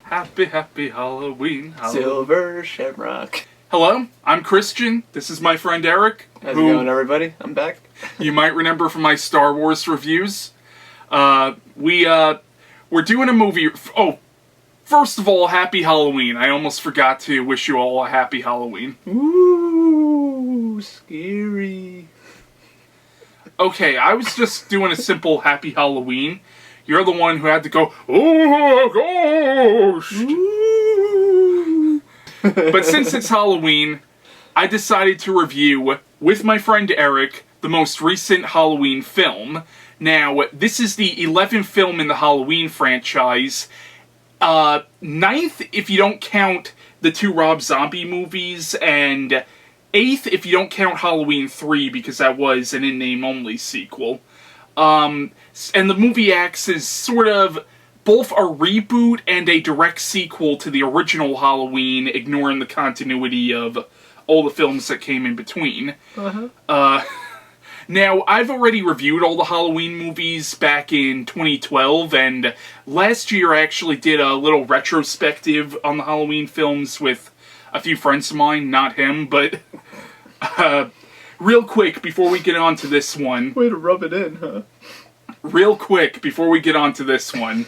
Happy, happy Halloween. Silver Shamrock. Hello, I'm Christian. This is my friend Eric. How's it going, everybody? I'm back. You might remember from my Star Wars reviews. We're doing a movie. Oh, first of all, happy Halloween. I almost forgot to wish you all a happy Halloween. Ooh, scary. Okay, I was just doing a simple happy Halloween. You're the one who had to go, oh, gosh. Ooh. But since it's Halloween, I decided to review, with my friend Eric, the most recent Halloween film. Now, this is the 11th film in the Halloween franchise. 9th if you don't count the two Rob Zombie movies, and 8th if you don't count Halloween 3, because that was an in-name-only sequel. And the movie acts as sort of both a reboot and a direct sequel to the original Halloween, ignoring the continuity of all the films that came in between. Now, I've already reviewed all the Halloween movies back in 2012, and last year I actually did a little retrospective on the Halloween films with a few friends of mine, not him, but real quick before we get on to this one. Way to rub it in, huh? Real quick before we get on to this one,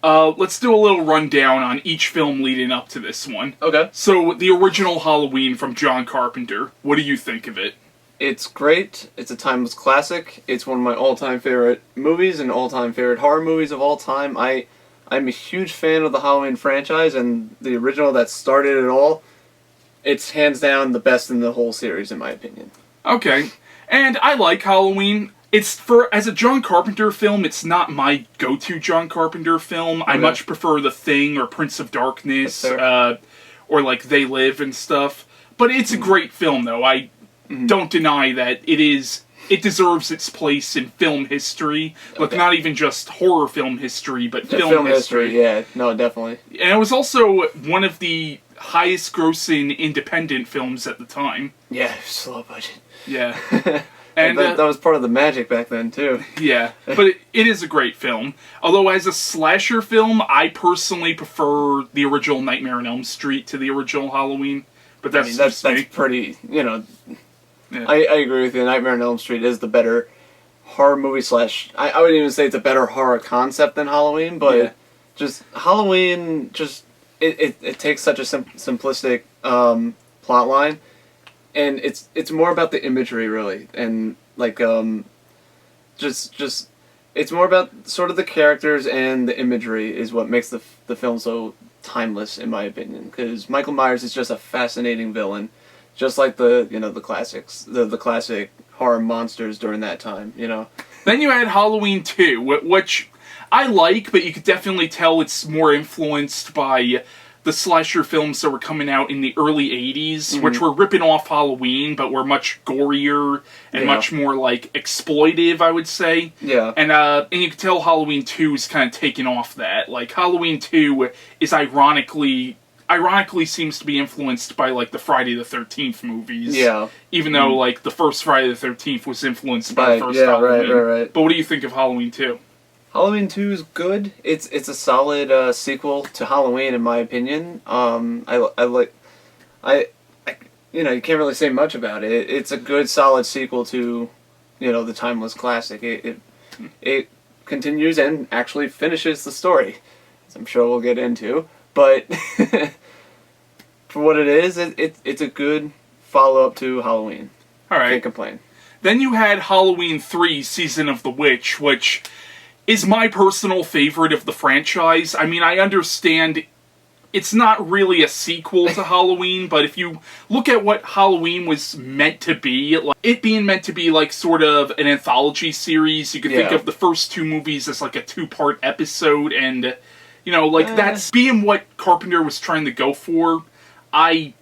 let's do a little rundown on each film leading up to this one. Okay. So, the original Halloween from John Carpenter, what do you think of it? It's great. It's a timeless classic. It's one of my all-time favorite movies and all-time favorite horror movies of all time. I'm a huge fan of the Halloween franchise, and the original that started it all, it's hands down the best in the whole series, in my opinion. Okay. And I like Halloween. As a John Carpenter film, it's not my go-to John Carpenter film. Okay. I much prefer The Thing or Prince of Darkness, or like They Live and stuff. But it's a great film, though. I don't deny that it deserves its place in film history. Like, not even just horror film history, but film history. Yeah, no, definitely. And it was also one of the highest-grossing independent films at the time. Yeah, it was low budget. Yeah. And that was part of the magic back then, too. Yeah, but it is a great film. Although, as a slasher film, I personally prefer the original Nightmare on Elm Street to the original Halloween. But that's pretty, Yeah. I agree with you. Nightmare on Elm Street is the better horror movie / I wouldn't even say it's a better horror concept than Halloween, but just Halloween, it takes such a simplistic plot line. And it's more about the imagery, really, and like just it's more about sort of the characters and the imagery is what makes the film so timeless, in my opinion. Because Michael Myers is just a fascinating villain, just like the classics, the classic horror monsters during that time. Then you had Halloween 2, which I like, but you could definitely tell it's more influenced by the slasher films that were coming out in the early 80s, which were ripping off Halloween, but were much gorier and much more, like, exploitive, I would say. Yeah. And you can tell Halloween 2 is kind of taking off that. Like, Halloween 2 is ironically seems to be influenced by, like, the Friday the 13th movies. Yeah. Even though, like, the first Friday the 13th was influenced by the first Halloween. Right. But what do you think of Halloween 2? Halloween 2 is good. It's a solid sequel to Halloween, in my opinion. You can't really say much about it. It's a good, solid sequel to, the timeless classic. It continues and actually finishes the story, as I'm sure we'll get into. But for what it is, it's a good follow-up to Halloween. All right. Can't complain. Then you had Halloween 3, Season of the Witch, which is my personal favorite of the franchise. I mean, I understand it's not really a sequel to Halloween, but if you look at what Halloween was meant to be, like, it being meant to be like sort of an anthology series, you could think of the first two movies as like a 2-part episode, and, that's being what Carpenter was trying to go for. I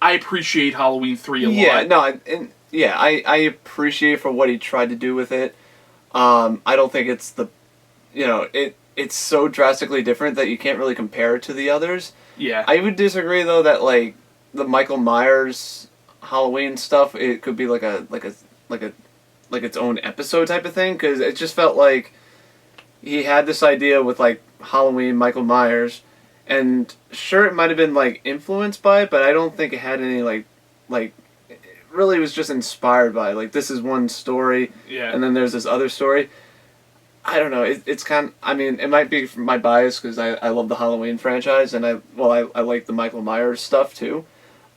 appreciate Halloween 3 a lot. I appreciate for what he tried to do with it. I don't think it's it's so drastically different that you can't really compare it to the others. Yeah. I would disagree, though, that, like, the Michael Myers Halloween stuff, it could be like its own episode type of thing, because it just felt like he had this idea with, like, Halloween, Michael Myers, And sure, it might have been, like, influenced by it, but I don't think it had any, like, it really was just inspired by it. Like, this is one story, and then there's this other story. I don't know. It's kind of, I mean, it might be my bias because I love the Halloween franchise, and I like the Michael Myers stuff, too.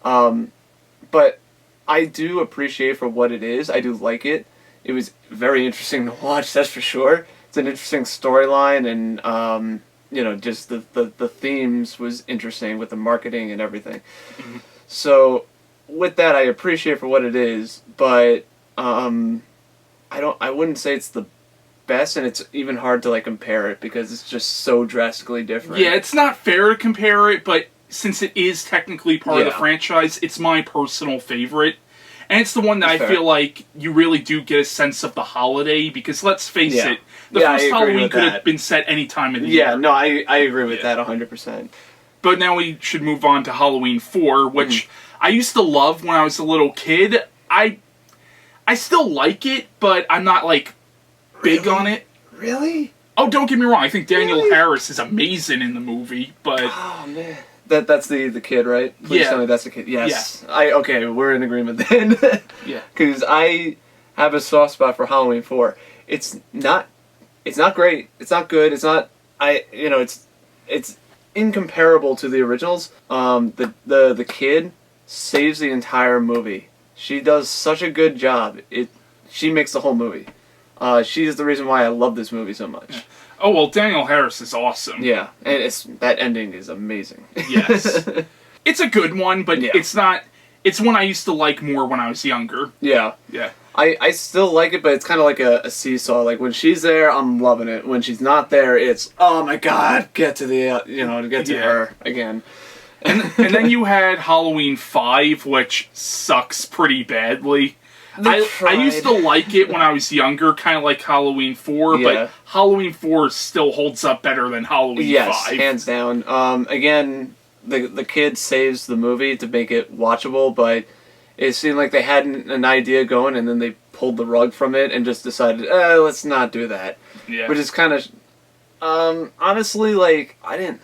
But I do appreciate for what it is. I do like it. It was very interesting to watch, that's for sure. It's an interesting storyline, and, you know, just the themes was interesting with the marketing and everything. Mm-hmm. So, with that, I appreciate for what it is, but I wouldn't say it's the best, and it's even hard to, like, compare it because it's just so drastically different. Yeah, it's not fair to compare it, but since it is technically part of the franchise, it's my personal favorite. And it's the one that I feel like you really do get a sense of the holiday, because let's face it, the first Halloween could have been set any time of the year. Yeah, no, I agree with that 100%. But now we should move on to Halloween 4, which I used to love when I was a little kid. I still like it, but I'm not, like, big on it. Really? Oh, don't get me wrong. I think Daniel Harris is amazing in the movie, but... Oh, man. That's the kid, right? Please tell me that's the kid. Yes. Yeah. Okay, we're in agreement then. Yeah. Because I have a soft spot for Halloween 4. It's not great. It's not good. It's not... It's incomparable to the originals. The kid saves the entire movie. She does such a good job. She makes the whole movie. She is the reason why I love this movie so much. Yeah. Oh, well, Daniel Harris is awesome. Yeah, and that ending is amazing. Yes. It's a good one, but it's not... It's one I used to like more when I was younger. Yeah. Yeah. I still like it, but it's kind of like a seesaw. Like, when she's there, I'm loving it. When she's not there, it's, oh my god, get to the, get to her again. And then you had Halloween 5, which sucks pretty badly. I used to like it when I was younger, kind of like Halloween 4, but Halloween 4 still holds up better than Halloween 5. Yes, hands down. Again, the kid saves the movie to make it watchable, but it seemed like they had an idea going, and then they pulled the rug from it and just decided, let's not do that. Yeah. Which is kind of, honestly, like, I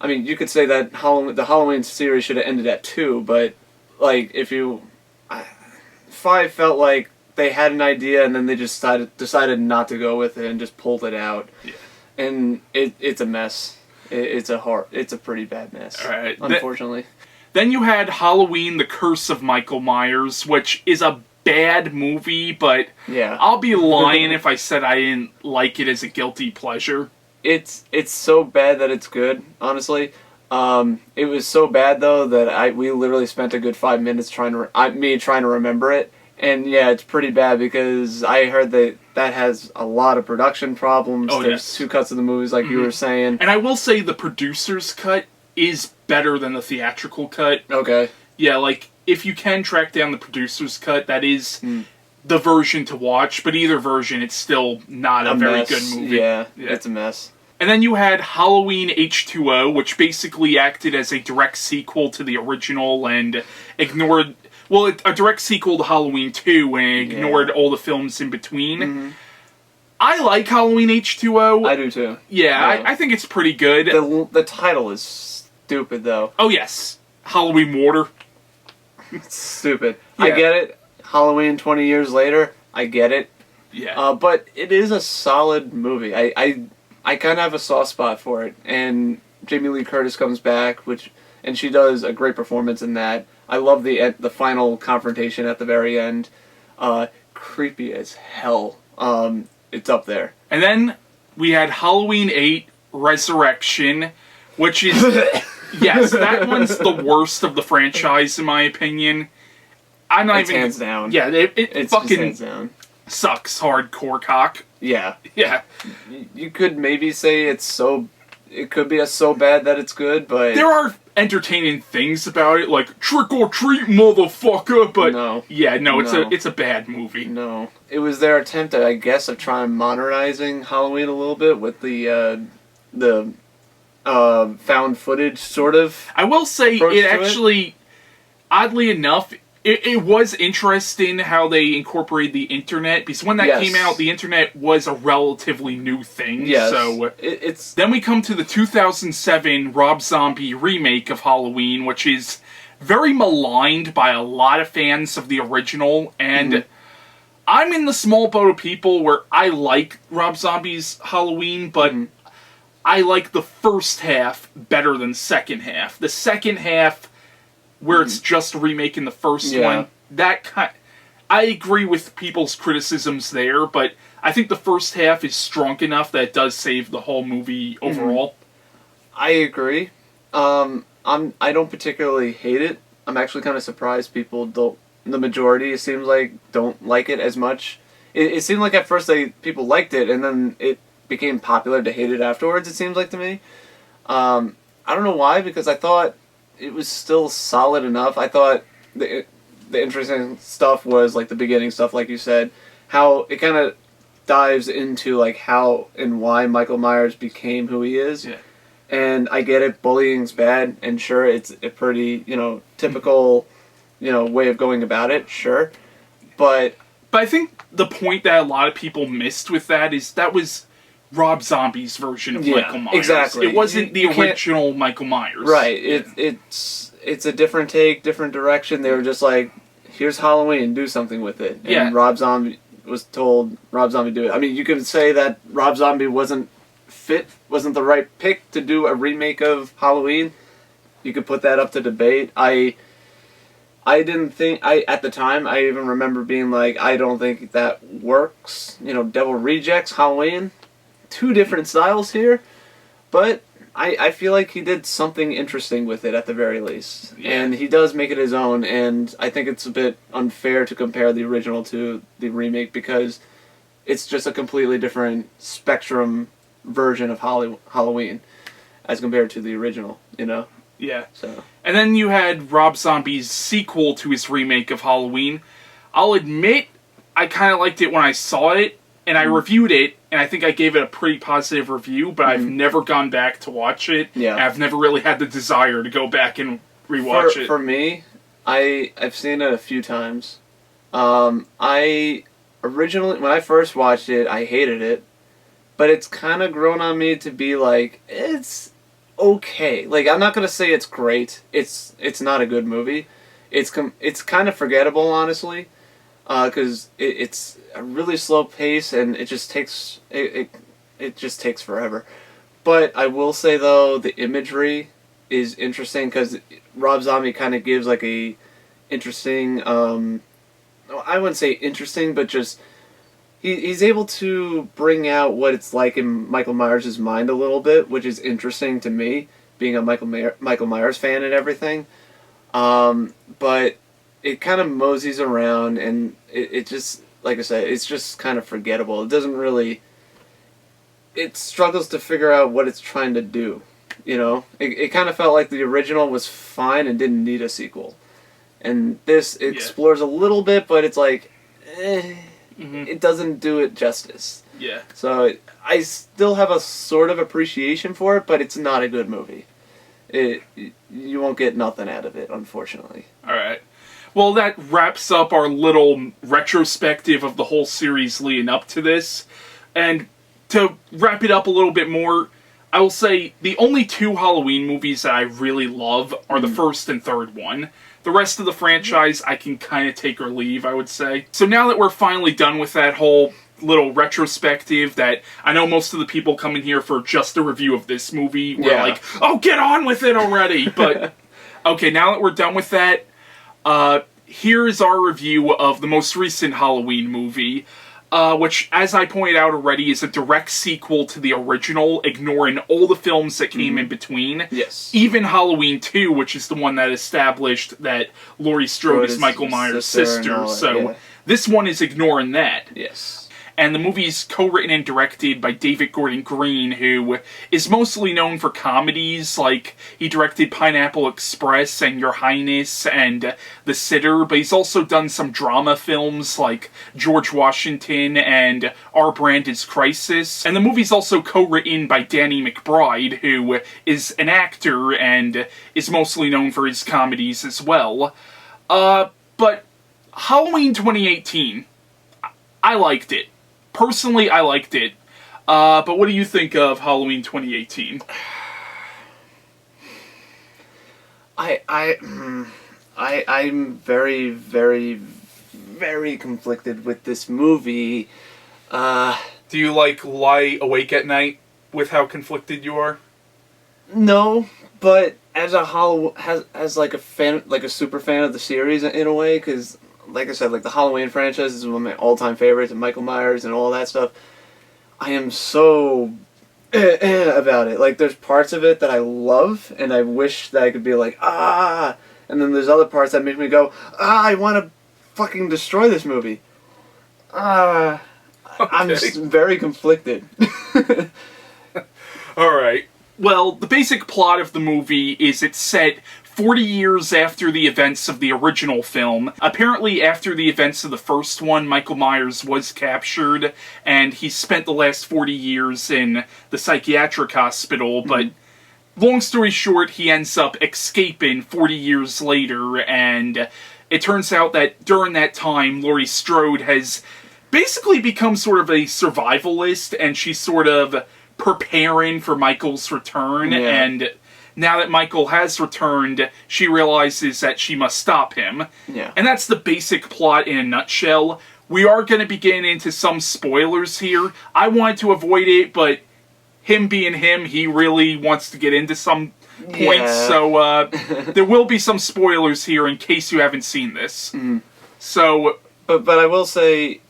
mean, you could say that the Halloween series should have ended at 2, but, like, 5 felt like they had an idea and then they just decided not to go with it and just pulled it out. Yeah. And it's a mess. It's a pretty bad mess. All right. Unfortunately. Then you had Halloween: The Curse of Michael Myers, which is a bad movie, but I'll be lying if I said I didn't like it as a guilty pleasure. It's so bad that it's good, honestly. It was so bad though that we literally spent a good 5 minutes trying to remember it, and it's pretty bad because I heard that has a lot of production problems. Oh, There's 2 cuts of the movies, like you were saying, and I will say the producer's cut is better than the theatrical cut. Okay. Yeah, like if you can track down the producer's cut, that is the version to watch. But either version, it's still not a very good movie. Yeah, it's a mess. And then you had Halloween H2O, which basically acted as a direct sequel to the original and ignored... Well, a direct sequel to Halloween 2 and ignored all the films in between. Mm-hmm. I like Halloween H2O. I do too. Yeah, I think it's pretty good. The title is stupid, though. Oh, yes. Halloween Water. It's stupid. Yeah. I get it. Halloween 20 years later, I get it. Yeah. But it is a solid movie. I kind of have a soft spot for it, and Jamie Lee Curtis comes back, and she does a great performance in that. I love the final confrontation at the very end. Creepy as hell. It's up there. And then we had Halloween 8 Resurrection, which is yes, that one's the worst of the franchise in my opinion. I'm not even hands down. Yeah, it's fucking hands down. Sucks hardcore cock. Yeah. Yeah. You could maybe say it could be so bad that it's good, but... There are entertaining things about it, like, trick or treat, motherfucker, but... No. Yeah, no, it's a bad movie. No. It was their attempt, I guess, of trying modernizing Halloween a little bit with the found footage, sort of. I will say, it actually, oddly enough, It was interesting how they incorporated the internet, because when that came out, the internet was a relatively new thing. Yes. So it's then we come to the 2007 Rob Zombie remake of Halloween, which is very maligned by a lot of fans of the original, and I'm in the small boat of people where I like Rob Zombie's Halloween, but I like the first half better than the second half. The second half, where it's just remaking the first one, I agree with people's criticisms there, but I think the first half is strong enough that it does save the whole movie overall. I agree. I don't particularly hate it. I'm actually kind of surprised people don't. The majority, it seems like, don't like it as much. It seemed like at first people liked it, and then it became popular to hate it afterwards. It seems like to me. I don't know why, because I thought it was still solid enough. I thought the interesting stuff was like the beginning stuff, like you said, how it kind of dives into like how and why Michael Myers became who he is. Yeah. And I get it, bullying's bad, and sure, it's a pretty typical way of going about it. Sure, but I think the point that a lot of people missed with that is that was Rob Zombie's version of Michael Myers. Exactly. It wasn't the original Michael Myers. Right. It's a different take, different direction. They were just like, here's Halloween, do something with it. And Rob Zombie was told, Rob Zombie do it. I mean, you could say that Rob Zombie wasn't the right pick to do a remake of Halloween. You could put that up to debate. I didn't think, at the time, I even remember being like, I don't think that works. Devil Rejects, Halloween. Two different styles here, but I feel like he did something interesting with it at the very least. Yeah. And he does make it his own, and I think it's a bit unfair to compare the original to the remake because it's just a completely different spectrum version of Halloween as compared to the original, Yeah. So. And then you had Rob Zombie's sequel to his remake of Halloween. I'll admit, I kind of liked it when I saw it, and I reviewed it, and I think I gave it a pretty positive review, but I've never gone back to watch it. Yeah. And I've never really had the desire to go back and rewatch it. For me, I've seen it a few times. I originally, when I first watched it, I hated it, but it's kind of grown on me to be like, it's okay. Like, I'm not going to say it's great. It's not a good movie. It's kind of forgettable, honestly, because it's a really slow pace, and it just takes it just takes forever. But I will say though, the imagery is interesting because Rob Zombie kind of gives like a interesting. I wouldn't say interesting, but just he's able to bring out what it's like in Michael Myers' mind a little bit, which is interesting to me, being a Michael Myers fan and everything. But it kind of moseys around, and it just, like I said, it's just kind of forgettable. It doesn't really... It struggles to figure out what it's trying to do, It kind of felt like the original was fine and didn't need a sequel. And this explores a little bit, but it's like, it doesn't do it justice. Yeah. So I still have a sort of appreciation for it, but it's not a good movie. You won't get nothing out of it, unfortunately. Alright. Well, that wraps up our little retrospective of the whole series leading up to this. And to wrap it up a little bit more, I will say the only two Halloween movies that I really love are the first and third one. The rest of the franchise I can kind of take or leave, I would say. So now that we're finally done with that whole little retrospective that I know most of the people coming here for just a review of this movie were like, oh, get on with it already! But, okay, now that we're done with that, here's our review of the most recent Halloween movie, which, as I pointed out already, is a direct sequel to the original, ignoring all the films that came in between. Yes. Even Halloween 2, which is the one that established that Laurie Strode is Michael Myers' sister. So this one is ignoring that. Yes. And the movie's co-written and directed by David Gordon Green, who is mostly known for comedies, like he directed Pineapple Express and Your Highness and The Sitter, but he's also done some drama films like George Washington and Our Brand is Crisis. And the movie's also co-written by Danny McBride, who is an actor and is mostly known for his comedies as well. But Halloween 2018, I liked it. Personally, I liked it. But what do you think of Halloween 2018? I'm very, very, very conflicted with this movie. Do you lie awake at night with how conflicted you are? No, but as a like a fan, like a super fan of the series in a way, because like I said, like the Halloween franchise is one of my all-time favorites, and Michael Myers and all that stuff. I am so about it. Like, there's parts of it that I love, and I wish that I could be like, and then there's other parts that make me go, I want to fucking destroy this movie. Okay. I'm just very conflicted. Alright. Well, the basic plot of the movie is it's set 40 years after the events of the original film. Apparently, after the events of the first one, Michael Myers was captured, and he spent the last 40 years in the psychiatric hospital, but long story short, he ends up escaping 40 years later, and it turns out that during that time, Laurie Strode has basically become sort of a survivalist, and she's sort of preparing for Michael's return, and now that Michael has returned, she realizes that she must stop him. Yeah. And that's the basic plot in a nutshell. We are going to be getting into some spoilers here. I wanted to avoid it, but him being him, he really wants to get into some points, so there will be some spoilers here in case you haven't seen this. So... But I will say,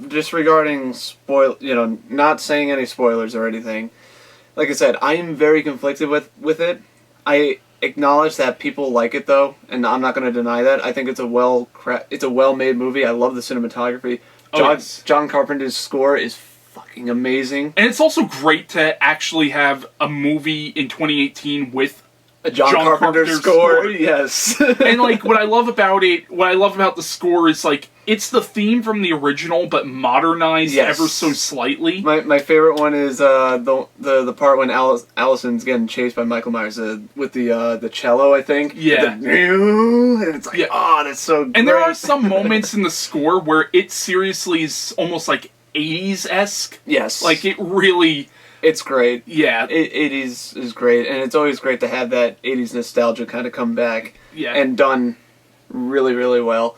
just regarding not saying any spoilers or anything, like I said, I am very conflicted with it. I acknowledge that people like it though, and I'm not going to deny that. I think it's a well-made movie. I love the cinematography. John Carpenter's score is fucking amazing. And it's also great to actually have a movie in 2018 with a John Carpenter score. Yes. And like what I love about the score is like it's the theme from the original but modernized ever so slightly. My favorite one is the part when Allison's getting chased by Michael Myers with the cello, I think. Yeah. And it's like, that's so great. And there are some moments in the score where it seriously is almost like 80s-esque. Yes. Like it really... It's great. Yeah. 80s is great, and it's always great to have that 80s nostalgia kind of come back. Yeah. And done really, really well.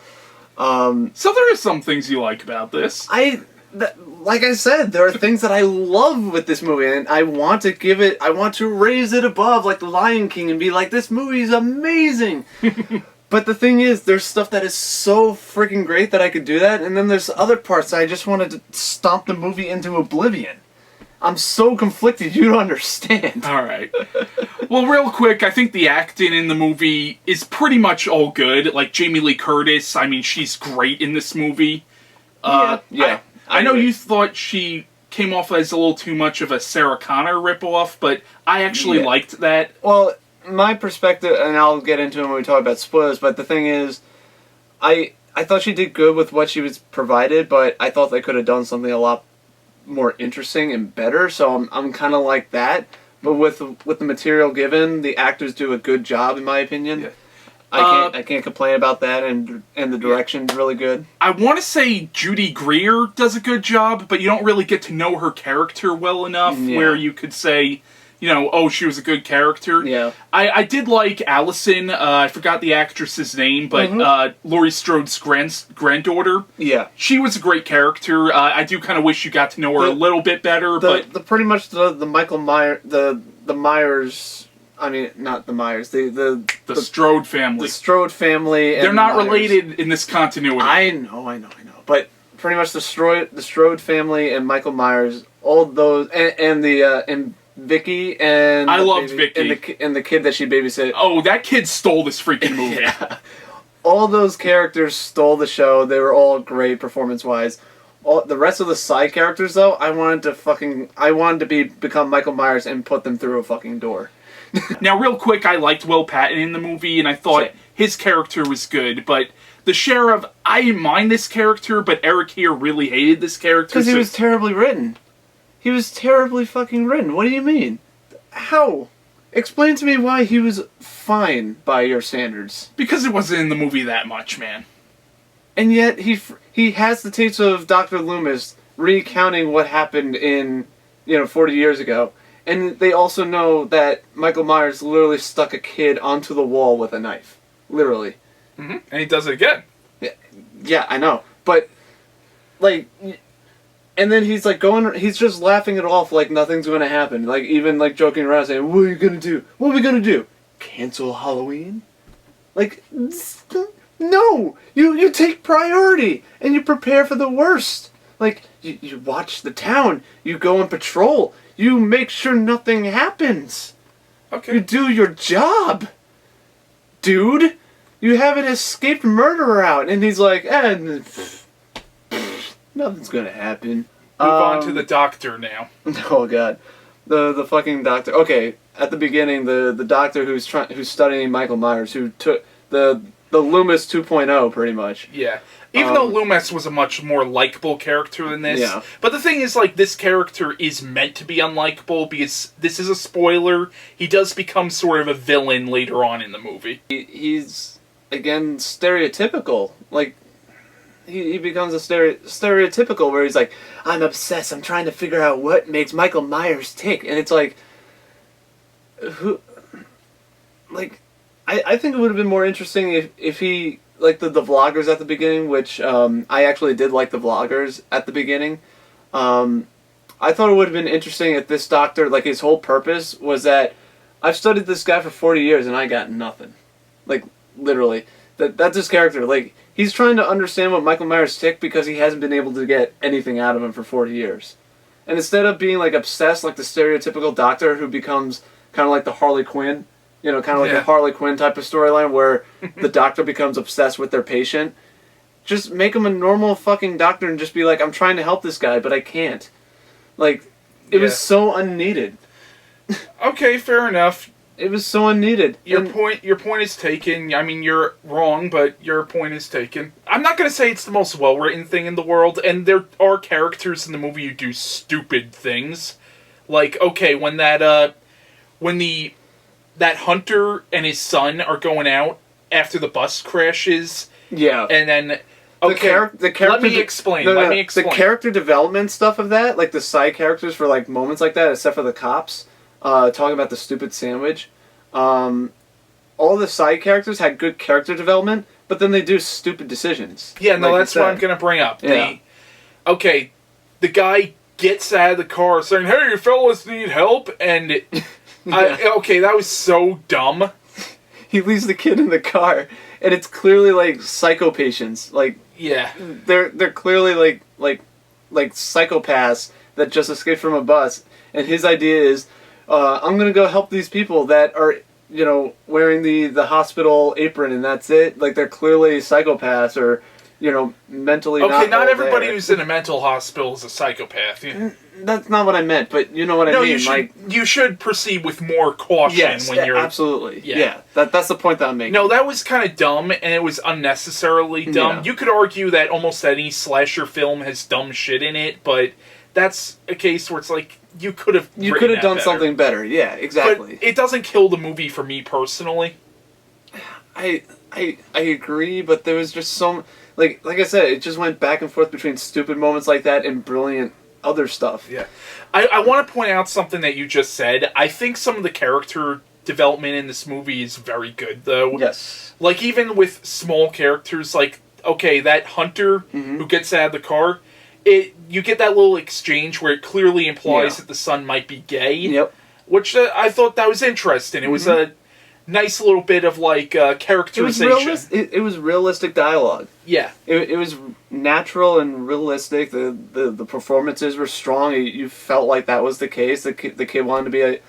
So there are some things you like about this. Like I said, there are things that I love with this movie, and I want to raise it above like The Lion King and be like, this movie is amazing! But the thing is, there's stuff that is so freaking great that I could do that, and then there's other parts that I just wanted to stomp the movie into oblivion. I'm so conflicted, you don't understand. Alright. Well, real quick, I think the acting in the movie is pretty much all good. Like, Jamie Lee Curtis, I mean, she's great in this movie. Yeah. I know you thought she came off as a little too much of a Sarah Connor ripoff, but I actually liked that. Well, my perspective, and I'll get into it when we talk about spoilers, but the thing is, I thought she did good with what she was provided, but I thought they could have done something a lot more interesting and better, so I'm kind of like that. But with the material given, the actors do a good job, in my opinion. Yeah. I can't complain about that, and the direction's really good. I want to say Judy Greer does a good job, but you don't really get to know her character well enough where you could say, she was a good character. Yeah. I did like Allison. I forgot the actress's name, but Laurie Strode's granddaughter. Yeah. She was a great character. I do kind of wish you got to know her a little bit better, but pretty much the Michael Myers, the Myers. I mean, not the Myers. The Strode family. The Strode family. They're not related in this continuity. I know. But pretty much the Strode family and Michael Myers, all those, and Vicky and I loved Vicky and the kid that she babysit. Oh, that kid stole this freaking movie. Yeah. All those characters stole the show. They were all great performance-wise. The rest of the side characters, though, I wanted to become Michael Myers and put them through a fucking door. Now, real quick, I liked Will Patton in the movie, and I thought his character was good, but the sheriff, I didn't mind this character, but Eric here really hated this character. Because he was terribly written. He was terribly fucking written. What do you mean? How? Explain to me why he was fine by your standards. Because it wasn't in the movie that much, man. And yet he has the tapes of Dr. Loomis recounting what happened in, 40 years ago. And they also know that Michael Myers literally stuck a kid onto the wall with a knife. Literally. Mm-hmm. And he does it again. Yeah, I know. But, like... And then he's he's just laughing it off like nothing's going to happen. Like, even, joking around saying, what are you going to do? What are we going to do? Cancel Halloween? Like, no! You take priority, and you prepare for the worst. Like, you watch the town, you go on patrol, you make sure nothing happens. Okay. You do your job. Dude, you have an escaped murderer out, and he's like, nothing's gonna happen. Move on to the doctor now. Oh god, the fucking doctor. Okay, at the beginning, the doctor who's studying Michael Myers, who took the Loomis 2.0, pretty much. Yeah. Even though Loomis was a much more likable character than this. Yeah. But the thing is, this character is meant to be unlikable because this is a spoiler. He does become sort of a villain later on in the movie. He's, again, stereotypical. Like, he becomes a stereotypical where he's like, I'm obsessed, I'm trying to figure out what makes Michael Myers tick. And it's like, who... Like, I think it would have been more interesting if he... Like the vloggers at the beginning, which I actually did like the vloggers at the beginning. I thought it would have been interesting if this doctor, his whole purpose was that I've studied this guy for 40 years and I got nothing. Like, literally. That's his character. Like, he's trying to understand what Michael Myers tick because he hasn't been able to get anything out of him for 40 years. And instead of being, obsessed like the stereotypical doctor who becomes kind of like the Harley Quinn, kind of like a Harley Quinn type of storyline where the doctor becomes obsessed with their patient. Just make him a normal fucking doctor and just be like, I'm trying to help this guy, but I can't. Like, it was so unneeded. Okay, fair enough. It was so unneeded. Your point is taken. I mean, you're wrong, but your point is taken. I'm not going to say it's the most well-written thing in the world, and there are characters in the movie who do stupid things. Like, okay, when that hunter and his son are going out after the bus crashes. Yeah. And then... Okay, the character... Let me explain. The character development stuff of that, like the side characters for moments like that, except for the cops, talking about the stupid sandwich. All the side characters had good character development, but then they do stupid decisions. Yeah, no, that's what I'm going to bring up. Yeah. The guy gets out of the car saying, hey, you fellas need help, and... that was so dumb. He leaves the kid in the car, and it's clearly psycho patients. They're clearly like psychopaths that just escaped from a bus. And his idea is, I'm gonna go help these people that are wearing the hospital apron, and that's it. Like, they're clearly psychopaths or mentally. Okay, not everybody who's in a mental hospital is a psychopath. Yeah. That's not what I meant, but you know what I mean. You should proceed with more caution when you're... absolutely. Yeah. That's the point that I'm making. No, that was kind of dumb, and it was unnecessarily dumb. Yeah. You could argue that almost any slasher film has dumb shit in it, but that's a case where it's like, you could have done something better. Yeah, exactly. But it doesn't kill the movie for me personally. I agree, but there was just so... Like I said, it just went back and forth between stupid moments like that and brilliant other stuff. Yeah. I want to point out something that you just said. I think some of the character development in this movie is very good, though. Yes. Even with small characters, that hunter who gets out of the car, you get that little exchange where it clearly implies that the son might be gay. Yep. Which I thought that was interesting. It was a nice little bit of characterization. It was realistic dialogue. Yeah. It was natural and realistic. The performances were strong. You felt like that was the case. The kid wanted to be a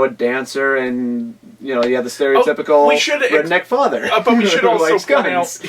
dancer, and you had the stereotypical redneck father. But we should also point out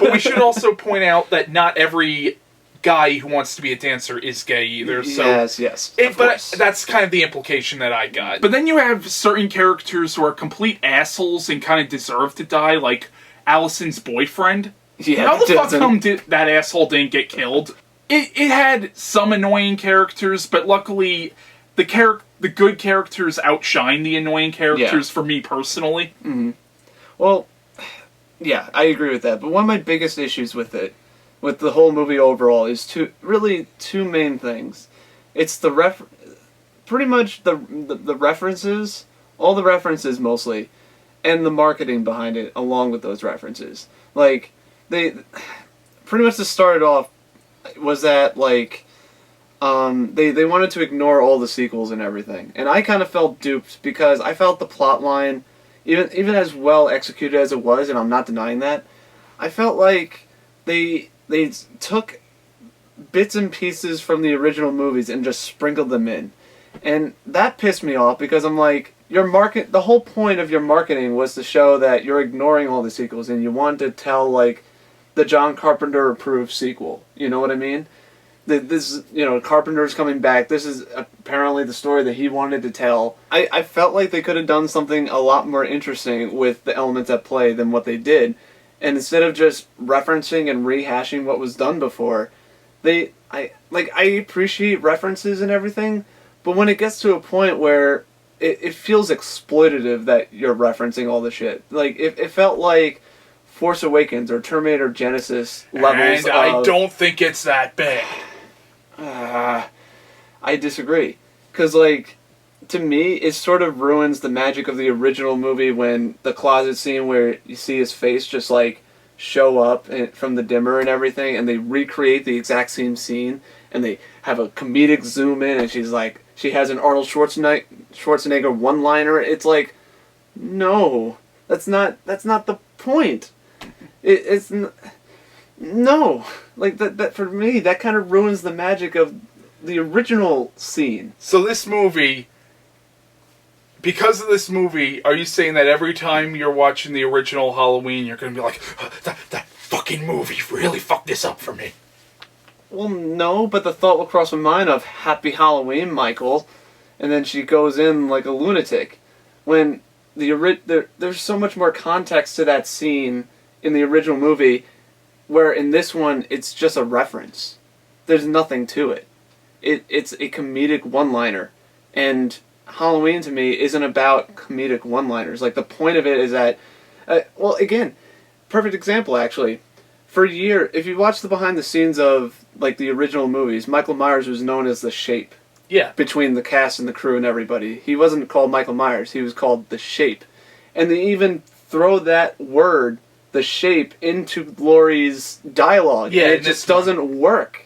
but we should also point out that not every guy who wants to be a dancer is gay either. So yes. But that's kind of the implication that I got. But then you have certain characters who are complete assholes and kind of deserve to die, like Allison's boyfriend. Yeah, how the fuck come that asshole didn't get killed? It had some annoying characters, but luckily the good characters outshine the annoying characters for me personally. Mm-hmm. Well, yeah, I agree with that. But one of my biggest issues with it, with the whole movie overall, is two main things. It's pretty much the references, all the references mostly, and the marketing behind it along with those references. Like, they pretty much just started off was that, like, they wanted to ignore all the sequels and everything. And I kind of felt duped because I felt the plot line, even as well executed as it was, and I'm not denying that, I felt like they took bits and pieces from the original movies and just sprinkled them in. And that pissed me off because I'm like, the whole point of your marketing was to show that you're ignoring all the sequels and you want to tell, like, the John Carpenter approved sequel. You know what I mean? This, Carpenter's coming back. This is apparently the story that he wanted to tell. I felt like they could have done something a lot more interesting with the elements at play than what they did. And instead of just referencing and rehashing what was done before, I appreciate references and everything, but when it gets to a point where it feels exploitative that you're referencing all the shit. Like, it felt like Force Awakens or Terminator Genesis levels and I don't think it's that bad. I disagree. Because, like, to me, it sort of ruins the magic of the original movie when the closet scene where you see his face just, like, show up from the dimmer and everything, and they recreate the exact same scene, and they have a comedic zoom in, and she has an Arnold Schwarzenegger one-liner. It's like, no, that's not the point. No, like that for me, that kind of ruins the magic of the original scene. So this movie, because of this movie, are you saying that every time you're watching the original Halloween, you're going to be like, that fucking movie really fucked this up for me? Well, no, but the thought will cross my mind of Happy Halloween, Michael, and then she goes in like a lunatic. When there's so much more context to that scene in the original movie, where in this one it's just a reference. There's nothing to it. It's a comedic one-liner, and Halloween to me isn't about comedic one-liners. Like, the point of it is that, well, again, perfect example actually. For a year, if you watch the behind the scenes of, like, the original movies, Michael Myers was known as the Shape. Yeah. Between the cast and the crew and everybody. He wasn't called Michael Myers, he was called the Shape. And they even throw that word, the Shape, into Laurie's dialogue. Yeah, and it just doesn't work.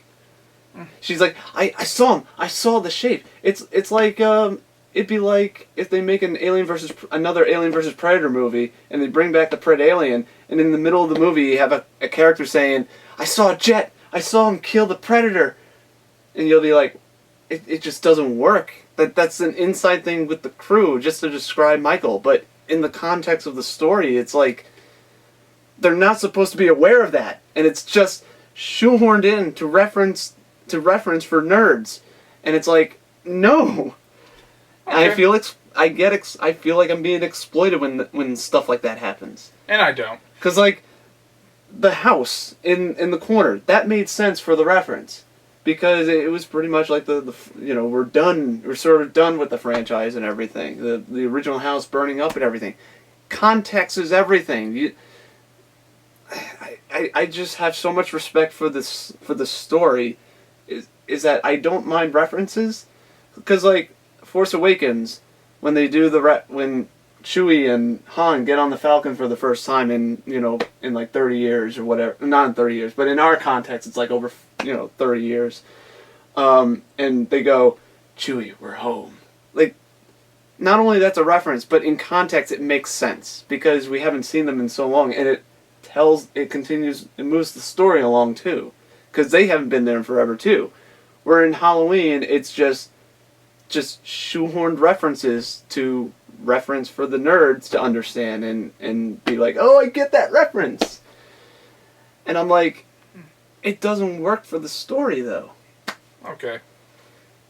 She's like, I saw him, I saw the Shape. It's like, it'd be like if they make another Alien versus Predator movie, and they bring back the Predalien, and in the middle of the movie you have a character saying, I saw a jet, I saw him kill the Predator. And you'll be like, it just doesn't work. That's an inside thing with the crew, just to describe Michael. But in the context of the story, it's like, they're not supposed to be aware of that. And it's just shoehorned in to reference for nerds. And it's like, no. Okay. I feel like I'm being exploited when stuff like that happens. And I don't. Because, like, the house in the corner, that made sense for the reference. Because it was pretty much like we're sort of done with the franchise and everything. The original house burning up and everything. Context is everything. I just have so much respect for the story, is that I don't mind references. Because, like, Force Awakens, when they do when Chewie and Han get on the Falcon for the first time in like 30 years or whatever, not in 30 years, but in our context it's like over 30 years, and they go, Chewie, we're home. Like, not only that's a reference, but in context it makes sense because we haven't seen them in so long, and it moves the story along too, because they haven't been there in forever too. Where in Halloween it's just shoehorned references to reference for the nerds to understand and be like, oh, I get that reference. And I'm like, it doesn't work for the story though. Okay.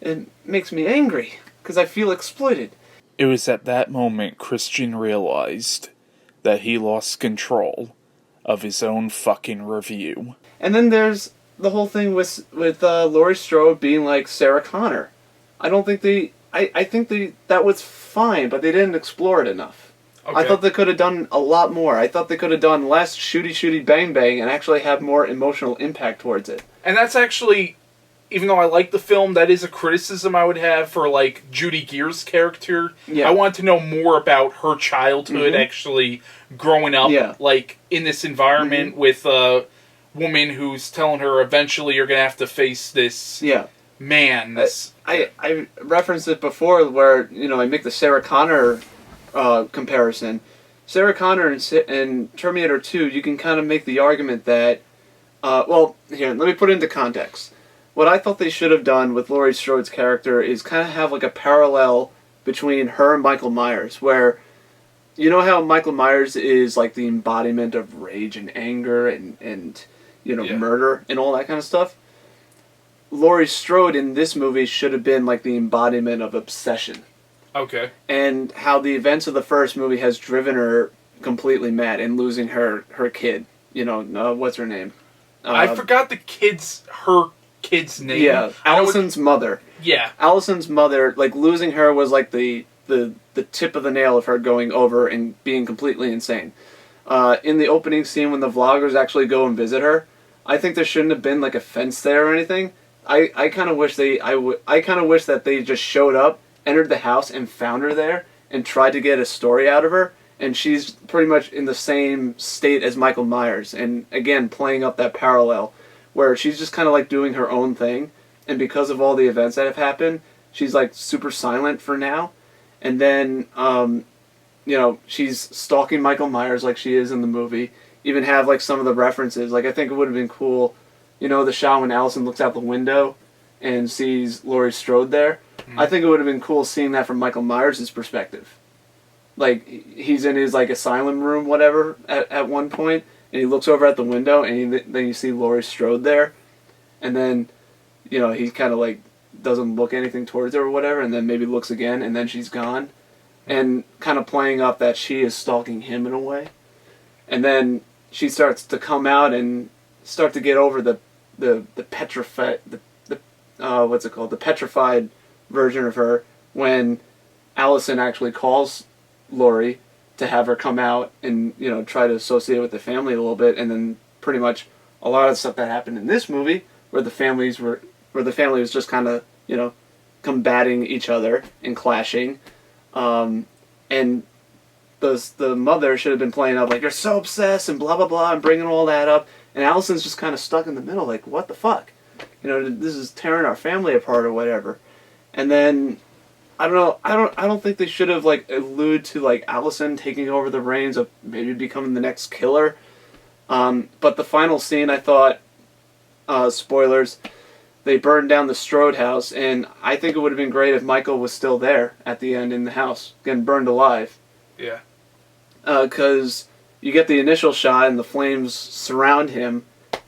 It makes me angry because I feel exploited. It was at that moment Christian realized that he lost control of his own fucking review. And then there's the whole thing with Laurie Strode being like Sarah Connor. I don't think I think that was fine, but they didn't explore it enough. Okay. I thought they could have done a lot more. I thought they could have done less shooty bang bang and actually have more emotional impact towards it. And that's actually, even though I like the film, that is a criticism I would have for, like, Judy Greer's character. Yeah. I want to know more about her childhood, actually growing up, like, in this environment with a woman who's telling her eventually you're going to have to face this man. I referenced it before where, I make the Sarah Connor comparison. Sarah Connor in Terminator 2, you can kind of make the argument that, here, let me put it into context. What I thought they should have done with Laurie Strode's character is kind of have like a parallel between her and Michael Myers, where, you know how Michael Myers is like the embodiment of rage and anger and murder and all that kind of stuff? Laurie Strode in this movie should have been like the embodiment of obsession. Okay. And how the events of the first movie has driven her completely mad and losing her kid. What's her name? I forgot her kid's name. Yeah, Allison's mother. Yeah. Allison's mother, like, losing her was like the tip of the nail of her going over and being completely insane. In the opening scene when the vloggers actually go and visit her, I think there shouldn't have been like a fence there or anything. I kind of wish that they just showed up, entered the house, and found her there, and tried to get a story out of her. And she's pretty much in the same state as Michael Myers, and again playing up that parallel, where she's just kind of like doing her own thing, and because of all the events that have happened, she's like super silent for now, and then she's stalking Michael Myers like she is in the movie. Even have like some of the references. Like I think it would have been cool. The shot when Allison looks out the window and sees Laurie Strode there. I think it would have been cool seeing that from Michael Myers' perspective. Like, he's in his, like, asylum room, whatever, at one point, and he looks over at the window, and then you see Laurie Strode there, and then, he kind of, like, doesn't look anything towards her or whatever, and then maybe looks again, and then she's gone, and kind of playing up that she is stalking him in a way. And then she starts to come out and start to get over the petrified, the petrified version of her when Allison actually calls Laurie to have her come out and try to associate with the family a little bit, and then pretty much a lot of the stuff that happened in this movie where the family was just kind of combating each other and clashing, and the mother should have been playing up like, you're so obsessed and blah blah blah and bringing all that up, and Allison's just kind of stuck in the middle like, what the fuck, this is tearing our family apart or whatever. And then I don't know. I don't think they should have like allude to like Allison taking over the reins of maybe becoming the next killer. But the final scene, I thought, spoilers, they burned down the Strode house, and I think it would have been great if Michael was still there at the end in the house, getting burned alive. Yeah. Because you get the initial shot and the flames surround him,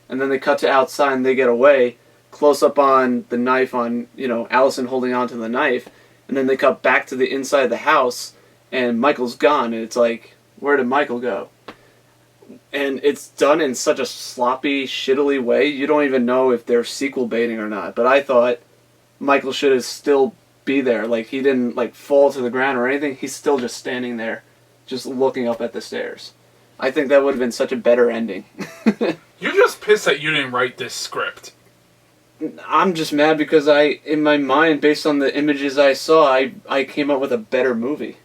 and then they cut to outside and they get away. Close up on the knife on, Allison holding onto the knife, and then they cut back to the inside of the house, and Michael's gone, and it's like, where did Michael go? And it's done in such a sloppy, shittily way, you don't even know if they're sequel baiting or not. But I thought Michael should have still be there. Like, he didn't, like, fall to the ground or anything. He's still just standing there, just looking up at the stairs. I think that would have been such a better ending. You're just pissed that you didn't write this script. I'm just mad because in my mind, based on the images I saw, I came up with a better movie,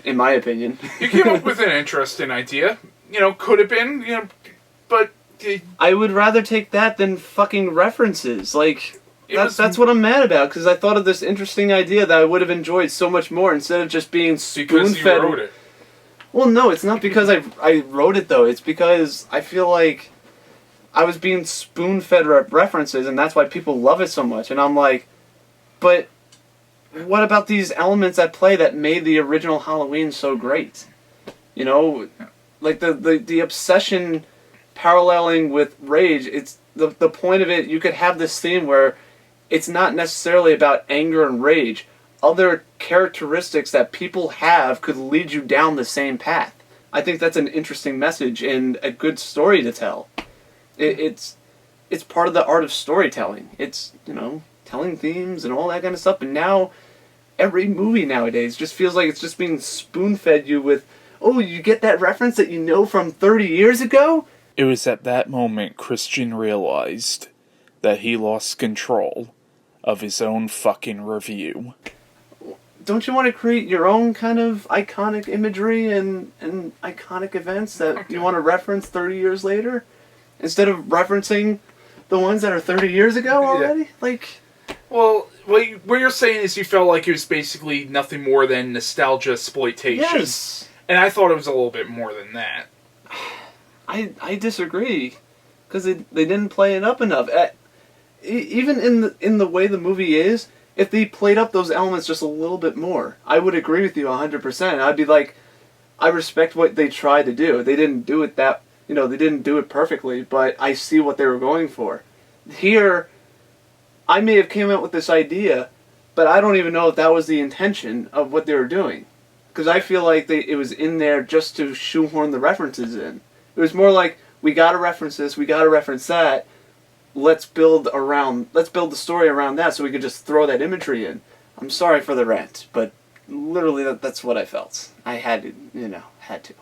in my opinion. You came up with an interesting idea. Could have been, but... I would rather take that than fucking references. Like, that's what I'm mad about, because I thought of this interesting idea that I would have enjoyed so much more instead of just being spoon-fed. Because you wrote it. Well, no, it's not because I wrote it, though. It's because I feel like I was being spoon-fed references, and that's why people love it so much. And I'm like, but what about these elements at play that made the original Halloween so great? Like the obsession paralleling with rage. It's the point of it. You could have this theme where it's not necessarily about anger and rage. Other characteristics that people have could lead you down the same path. I think that's an interesting message and a good story to tell. It's part of the art of storytelling. It's, telling themes and all that kind of stuff. And now every movie nowadays just feels like it's just being spoon-fed you with, oh, you get that reference that you know from 30 years ago? It was at that moment Christian realized that he lost control of his own fucking review. Don't you want to create your own kind of iconic imagery and iconic events that you want to reference 30 years later? Instead of referencing the ones that are 30 years ago already? Yeah. Well, what you're saying is you felt like it was basically nothing more than nostalgia exploitation. Yes. And I thought it was a little bit more than that. I disagree. Because they didn't play it up enough. Even in the way the movie is, if they played up those elements just a little bit more, I would agree with you 100%. I'd be like, I respect what they tried to do. They didn't do it they didn't do it perfectly, but I see what they were going for. Here, I may have came up with this idea, but I don't even know if that was the intention of what they were doing. Because I feel like it was in there just to shoehorn the references in. It was more like, we gotta reference this, we gotta reference that, let's build the story around that so we could just throw that imagery in. I'm sorry for the rant, but literally that's what I felt. I had to, had to.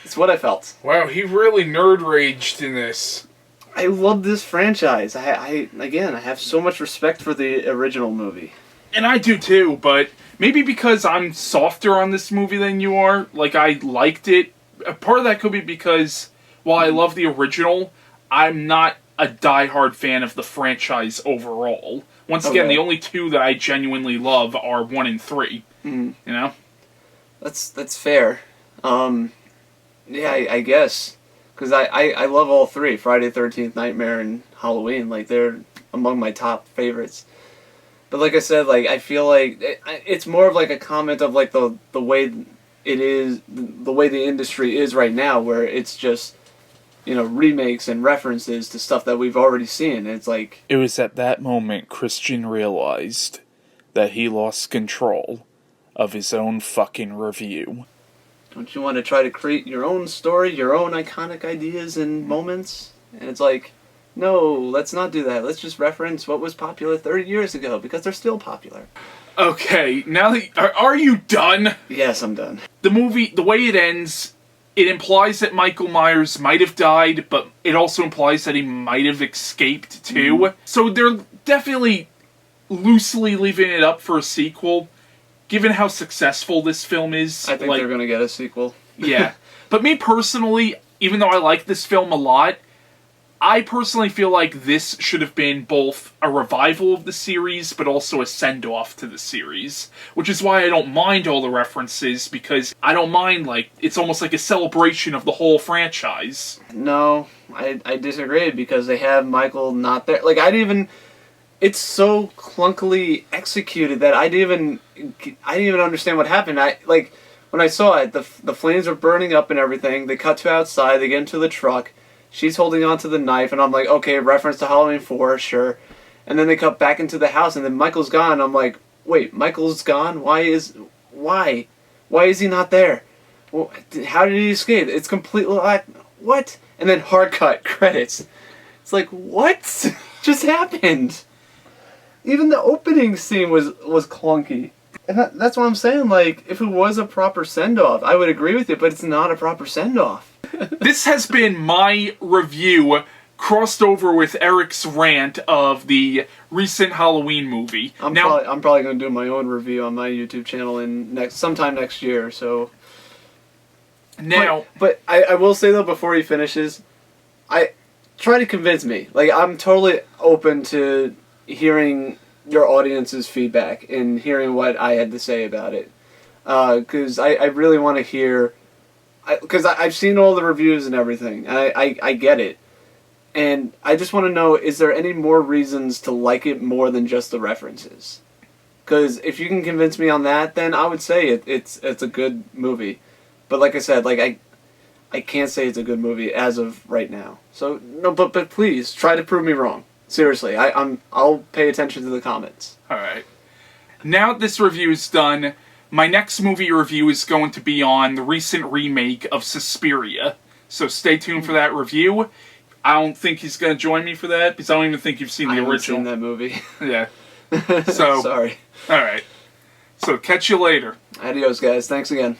It's what I felt. Wow, he really nerd raged in this. I love this franchise. I have so much respect for the original movie. And I do too, but maybe because I'm softer on this movie than you are, I liked it. A part of that could be because, while I love the original, I'm not a diehard fan of the franchise overall. Once again, the only two that I genuinely love are 1 and 3. Mm. You know? That's fair. Yeah, I guess. Because I love all three. Friday the 13th, Nightmare, and Halloween. They're among my top favorites. But like I said, I feel like it's more of a comment of the way it is, the way the industry is right now, where it's just, remakes and references to stuff that we've already seen. And it's like... It was at that moment Christian realized that he lost control of his own fucking review. Don't you want to try to create your own story, your own iconic ideas and moments? And it's like, no, let's not do that. Let's just reference what was popular 30 years ago, because they're still popular. Okay, now are you done? Yes, I'm done. The movie, the way it ends, it implies that Michael Myers might have died, but it also implies that he might have escaped too. Mm. So they're definitely loosely leaving it up for a sequel. Given how successful this film is... I think they're going to get a sequel. Yeah. But me personally, even though I like this film a lot, I personally feel like this should have been both a revival of the series, but also a send-off to the series. Which is why I don't mind all the references, because I don't mind, it's almost like a celebration of the whole franchise. No, I disagree, because they have Michael not there. It's so clunkily executed that I didn't even understand what happened. When I saw it, the flames are burning up and everything. They cut to outside. They get into the truck. She's holding on to the knife, and I'm like, okay, reference to Halloween 4, sure. And then they cut back into the house, and then Michael's gone. I'm like, wait, Michael's gone? Why is he not there? Well, how did he escape? It's completely what? And then hard cut credits. It's like, what just happened? Even the opening scene was clunky. And that's what I'm saying, if it was a proper send-off, I would agree with you, but it's not a proper send-off. This has been my review, crossed over with Eric's rant of the recent Halloween movie. I'm probably going to do my own review on my YouTube channel sometime next year, so... Now... But I will say, though, before he finishes, try to convince me. I'm totally open to hearing your audience's feedback and hearing what I had to say about it. Because I really want to hear... Because I've seen all the reviews and everything, and I get it. And I just want to know, is there any more reasons to like it more than just the references? Because if you can convince me on that, then I would say it's a good movie. But like I said, I can't say it's a good movie as of right now. So, no, but please, try to prove me wrong. Seriously, I'll pay attention to the comments. Alright. Now that this review is done, my next movie review is going to be on the recent remake of Suspiria. So stay tuned for that review. I don't think he's going to join me for that, because I don't even think you've seen the original. I haven't seen that movie. Yeah. So, sorry. Alright. So catch you later. Adios, guys. Thanks again.